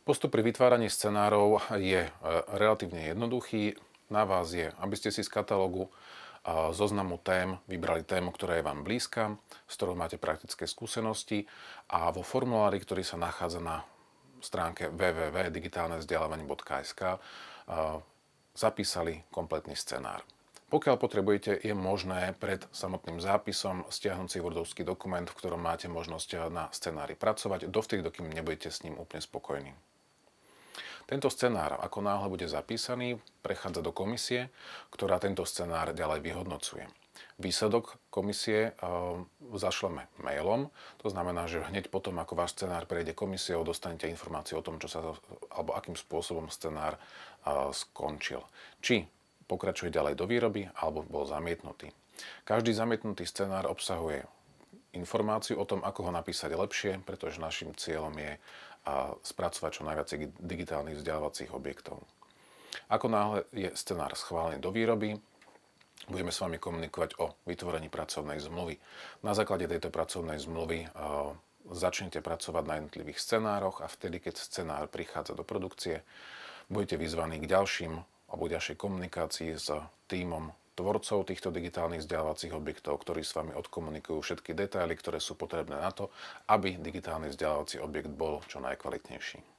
Postup pri vytváraní scenárov je relatívne jednoduchý. Na vás je, aby ste si z katalógu zoznamu tém vybrali tému, ktorá je vám blízka, s ktorou máte praktické skúsenosti a vo formulári, ktorý sa nachádza na stránke www.digitálnevzdelávanie.sk zapísali kompletný scenár. Pokiaľ potrebujete, je možné pred samotným zápisom stiahnuť si wordovský dokument, v ktorom máte možnosť na scenári pracovať, dovtedy, dokým nebudete s ním úplne spokojní. Tento scenár, ako náhle bude zapísaný, prechádza do komisie, ktorá tento scenár ďalej vyhodnocuje. Výsledok komisie zašleme mailom, to znamená, že hneď potom, ako váš scenár prejde komisiou, dostanete informáciu o tom, alebo akým spôsobom scenár skončil. Či pokračuje ďalej do výroby, alebo bol zamietnutý. Každý zamietnutý scenár obsahuje informáciu o tom, ako ho napísať lepšie, pretože našim cieľom je spracovať čo najviac digitálnych vzdelávacích objektov. Ako náhle je scenár schválený do výroby, budeme s vami komunikovať o vytvorení pracovnej zmluvy. Na základe tejto pracovnej zmluvy začnete pracovať na jednotlivých scenároch a vtedy, keď scenár prichádza do produkcie, budete vyzvaní k ďalšej komunikácii s tímom tvorcov týchto digitálnych vzdelávacích objektov, ktorí s vami odkomunikujú všetky detaily, ktoré sú potrebné na to, aby digitálny vzdelávací objekt bol čo najkvalitnejší.